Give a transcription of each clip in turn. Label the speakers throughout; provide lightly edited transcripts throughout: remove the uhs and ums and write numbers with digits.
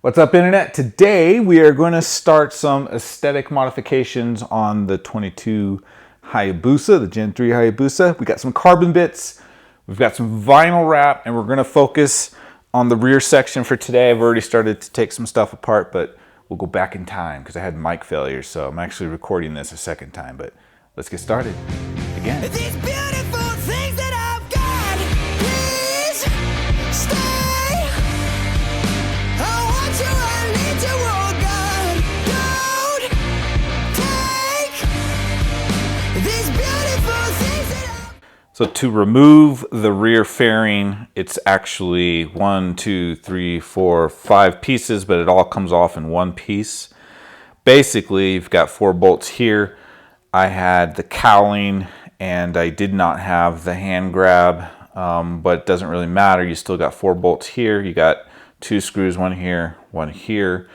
Speaker 1: What's up, Internet? Today we are going to start some aesthetic modifications on the 22 Hayabusa, the Gen 3 Hayabusa. We got some carbon bits, we've got some vinyl wrap, and we're going to focus on the rear section for today. I've already started to take some stuff apart, but we'll go back in time because I had mic failure, so I'm actually recording this a second time. But let's get started again.
Speaker 2: These beautiful things that I've got, please stay. I want you, I need you, oh God. Don't take these beautiful things that I've.
Speaker 1: So to remove the rear fairing, it's actually 1, 2, 3, 4, 5 pieces, but it all comes off in one piece. Basically, you've got 4 bolts here. I had the cowling and I did not have the hand grab, but it doesn't really matter. You still got 4 bolts here. You got 2 screws, one here,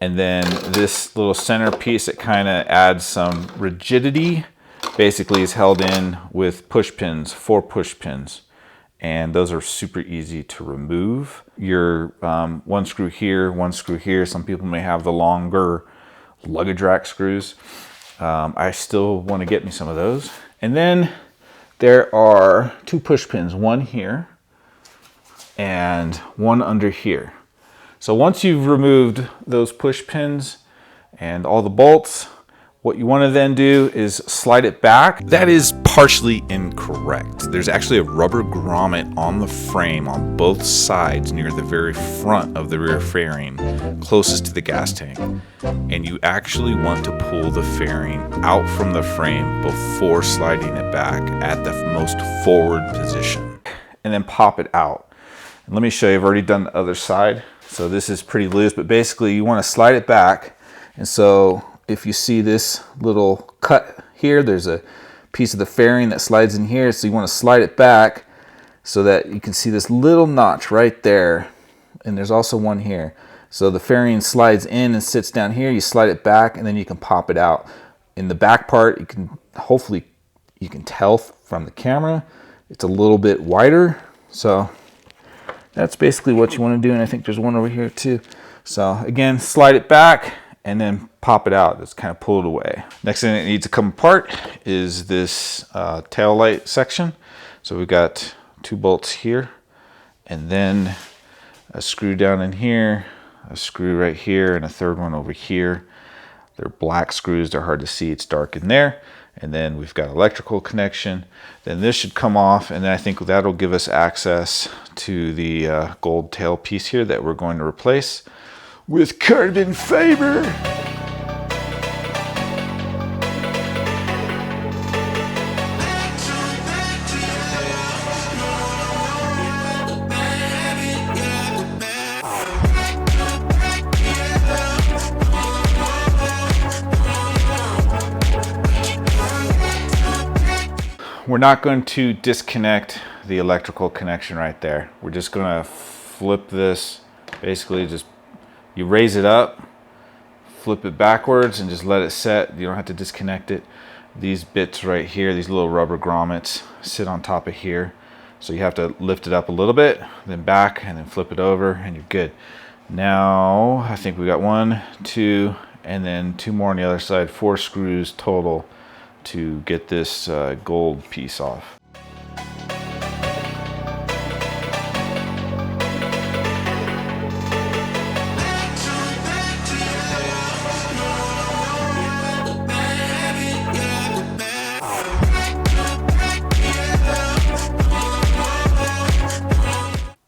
Speaker 1: and then this little center piece that kind of adds some rigidity basically is held in with push pins, 4 push pins, and those are super easy to remove. Your 1 screw here, 1 screw here. Some people may have the longer luggage rack screws. I still want to get me some of those. And then there are 2 push pins, one here and one under here. So once you've removed those push pins and all the bolts, what you want to then do is slide it back.
Speaker 3: That is partially incorrect. There's actually a rubber grommet on the frame on both sides near the very front of the rear fairing, closest to the gas tank. And you actually want to pull the fairing out from the frame before sliding it back at the most forward position.
Speaker 1: And then pop it out. And let me show you, I've already done the other side. So this is pretty loose, but basically you want to slide it back. And so if you see this little cut here, there's a piece of the fairing that slides in here. So you want to slide it back so that you can see this little notch right there. And there's also one here. So the fairing slides in and sits down here. You slide it back and then you can pop it out. In the back part, you can hopefully you can tell from the camera, it's a little bit wider. So that's basically what you want to do. And I think there's one over here too. So again, slide it back and then pop it out. Just kind of pull it away. Next thing that needs to come apart is this tail light section. So we've got 2 bolts here and then a screw down in here, a screw right here, and a 3rd one over here. They're black screws, they're hard to see, it's dark in there. And then we've got electrical connection. Then this should come off, and then I think that'll give us access to the gold tail piece here that we're going to replace with carbon fiber. We're not going to disconnect the electrical connection right there. We're just going to flip this, basically just you raise it up, flip it backwards, and just let it set. You don't have to disconnect it. These bits right here, these little rubber grommets, sit on top of here. So you have to lift it up a little bit, then back, and then flip it over, and you're good. Now, I think we got 1, 2, and then 2 more on the other side, 4 screws total to get this gold piece off.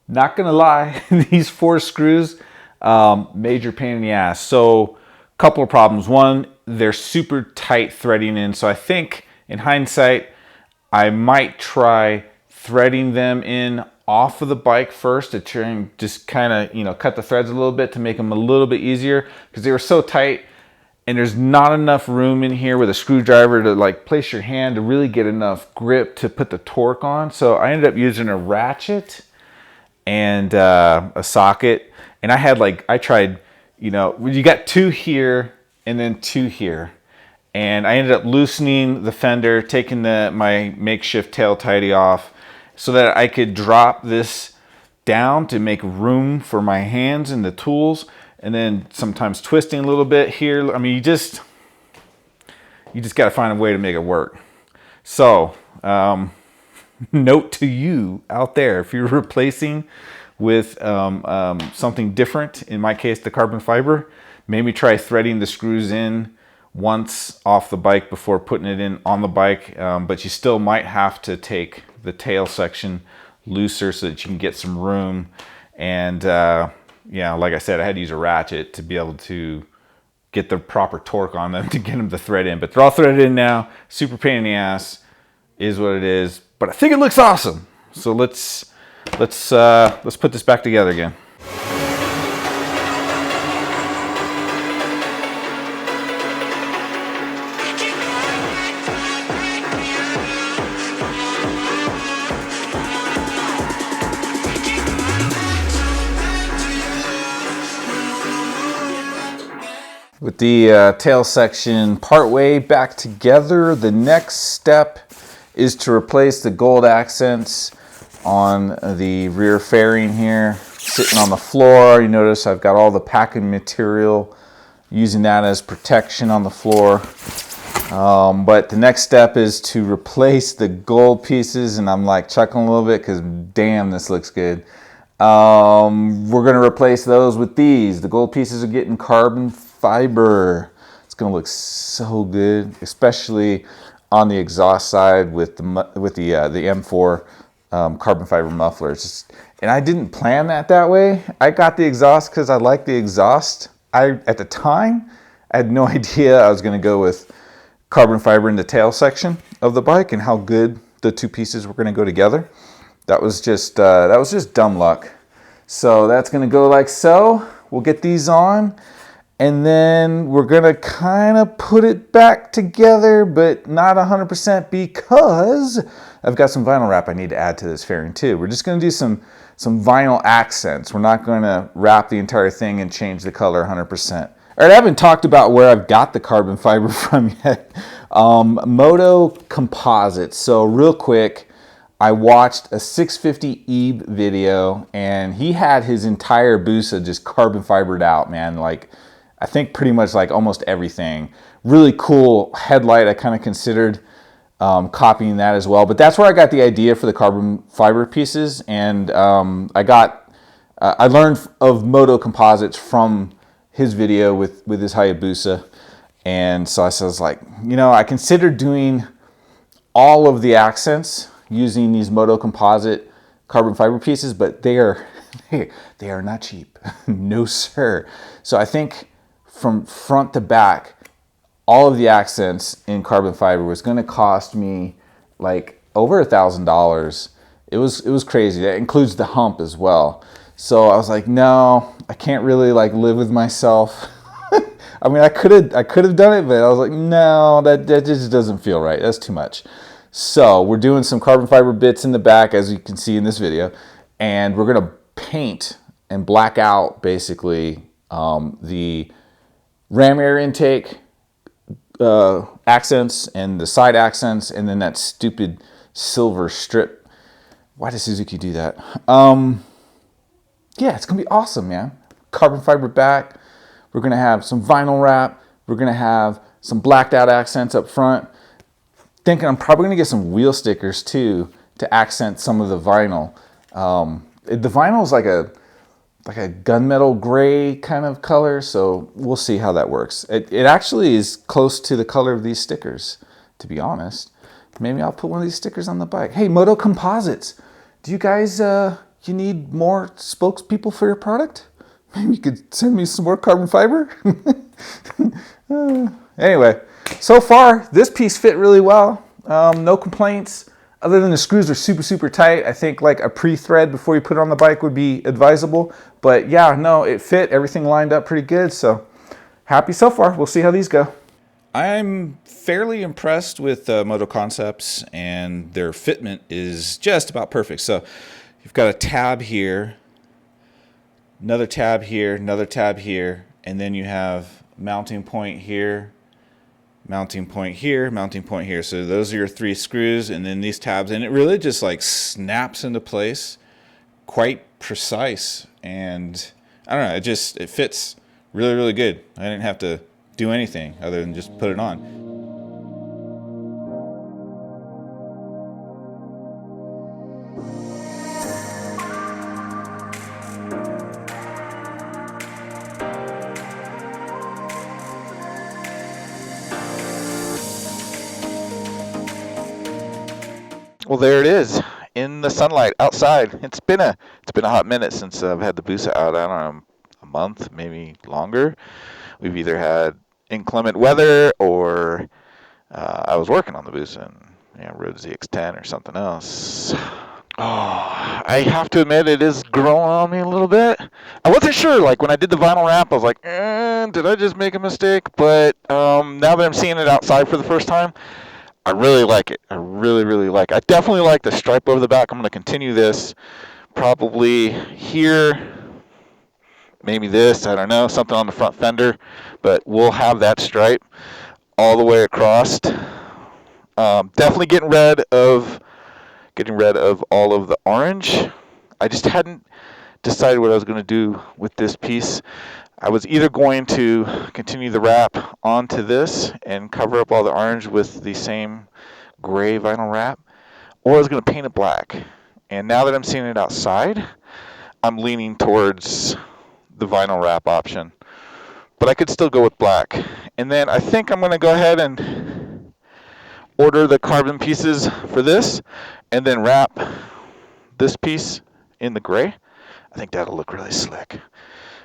Speaker 1: Not gonna lie, these 4 screws, major pain in the ass. So couple of problems. One, they're super tight threading in. So I think in hindsight, I might try threading them in off of the bike first to try and just kind of, you know, cut the threads a little bit to make them a little bit easier because they were so tight and there's not enough room in here with a screwdriver to like place your hand to really get enough grip to put the torque on. So I ended up using a ratchet and a socket, and I tried, you know, you got 2 here and then 2 here, and I ended up loosening the fender, taking my makeshift tail tidy off so that I could drop this down to make room for my hands and the tools. and then sometimes twisting a little bit here. I mean, you just got to find a way to make it work. So, note to you out there, if you're replacing with something different, in my case, the carbon fiber, maybe try threading the screws in once off the bike before putting it in on the bike. But you still might have to take the tail section looser so that you can get some room. And yeah, like I said, I had to use a ratchet to be able to get the proper torque on them to get them to thread in. But they're all threaded in now. Super pain in the ass, is what it is. But I think it looks awesome. So let's put this back together again. With the tail section partway back together, the next step is to replace the gold accents on the rear fairing here, sitting on the floor. You notice I've got all the packing material, using that as protection on the floor. But the next step is to replace the gold pieces, and I'm like chuckling a little bit because damn, this looks good. We're going to replace those with these. The gold pieces are getting carbon fiber. It's going to look so good, especially on the exhaust side with the M4 carbon fiber mufflers. And I didn't plan that way. I got the exhaust because I like the exhaust. At the time, I had no idea I was going to go with carbon fiber in the tail section of the bike and how good the two pieces were going to go together. That was just dumb luck. So that's going to go like so. We'll get these on, and then we're going to kind of put it back together, but not 100% because I've got some vinyl wrap I need to add to this fairing too. We're just going to do some vinyl accents. We're not going to wrap the entire thing and change the color 100%. All right, I haven't talked about where I've got the carbon fiber from yet. Motocomposites. So real quick, I watched a 650 Ebe video, and he had his entire Busa just carbon fibered out, man. Like, I think pretty much like almost everything. Really cool headlight. I kind of considered copying that as well. But that's where I got the idea for the carbon fiber pieces. And I learned of Motocomposites from his video with his Hayabusa. And so I was like, you know, I considered doing all of the accents using these Motocomposite carbon fiber pieces, but they are not cheap. No, sir. So I think from front to back, all of the accents in carbon fiber was going to cost me like over $1,000. It was crazy. That includes the hump as well. So I was like, no, I can't really like live with myself. I mean, I could have done it, but I was like, no, that just doesn't feel right. That's too much. So we're doing some carbon fiber bits in the back, as you can see in this video, and we're going to paint and black out basically the ram air intake accents and the side accents, and then that stupid silver strip. Why does Suzuki do that? Yeah, it's going to be awesome, man. Carbon fiber back. We're going to have some vinyl wrap. We're going to have some blacked out accents up front. Thinking I'm probably going to get some wheel stickers too to accent some of the vinyl. The vinyl is like a gunmetal gray kind of color, so we'll see how that works. It actually is close to the color of these stickers, to be honest. Maybe I'll put one of these stickers on the bike. Hey, Motocomposites, do you guys you need more spokespeople for your product? Maybe you could send me some more carbon fiber. Anyway. So far, this piece fit really well. No complaints, other than the screws are super, super tight. I think like a pre-thread before you put it on the bike would be advisable. But yeah, no, it fit. Everything lined up pretty good. So happy so far. We'll see how these go.
Speaker 3: I'm fairly impressed with Motoconcepts, and their fitment is just about perfect. So you've got a tab here, another tab here, another tab here, and then you have mounting point here, mounting point here, mounting point here. So those are your three screws, and then these tabs, and it really just like snaps into place, quite precise. And I don't know, it fits
Speaker 1: Really, really good. I didn't have to do anything other than just put it on. Well, there it is in the sunlight outside. It's been a hot minute since I've had the Busa out. I don't know, a month, maybe longer. We've either had inclement weather or I was working on the Busa and rode ZX10 or something else. Oh, I have to admit it is growing on me a little bit. I wasn't sure, like when I did the vinyl wrap, I was like, did I just make a mistake? But now that I'm seeing it outside for the first time, I really like it. I really, really like it. I definitely like the stripe over the back. I'm going to continue this probably here, maybe this, I don't know, something on the front fender, but we'll have that stripe all the way across. Definitely getting rid of all of the orange. I just hadn't decided what I was going to do with this piece. I was either going to continue the wrap onto this and cover up all the orange with the same gray vinyl wrap, or I was going to paint it black. And now that I'm seeing it outside, I'm leaning towards the vinyl wrap option. But I could still go with black. And then I think I'm going to go ahead and order the carbon pieces for this and then wrap this piece in the gray. I think that'll look really slick.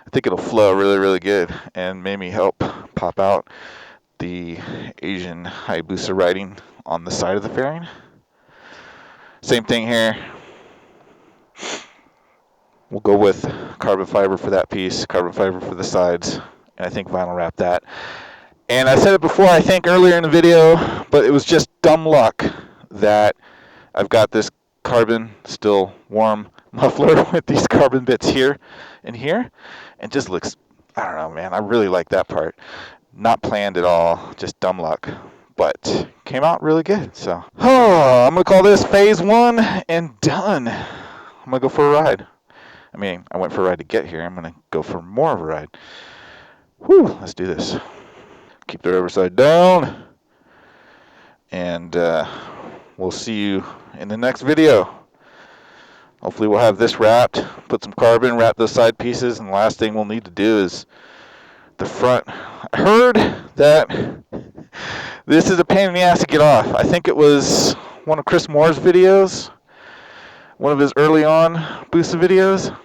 Speaker 1: I think it'll flow really, really good and maybe help pop out the Asian Hayabusa writing on the side of the fairing. Same thing here. We'll go with carbon fiber for that piece, carbon fiber for the sides, and I think vinyl wrap that. And I said it before, I think earlier in the video, but it was just dumb luck that I've got this carbon still warm muffler with these carbon bits here and here. It just looks, I don't know, man. I really like that part. Not planned at all, just dumb luck. But came out really good. So, I'm going to call this phase 1 and done. I'm going to go for a ride. I mean, I went for a ride to get here. I'm going to go for more of a ride. Whew, let's do this. Keep the rubber side down. And we'll see you in the next video. Hopefully we'll have this wrapped, put some carbon, wrap those side pieces, and the last thing we'll need to do is the front. I heard that this is a pain in the ass to get off. I think it was one of Chris Moore's videos, one of his early on Busa videos.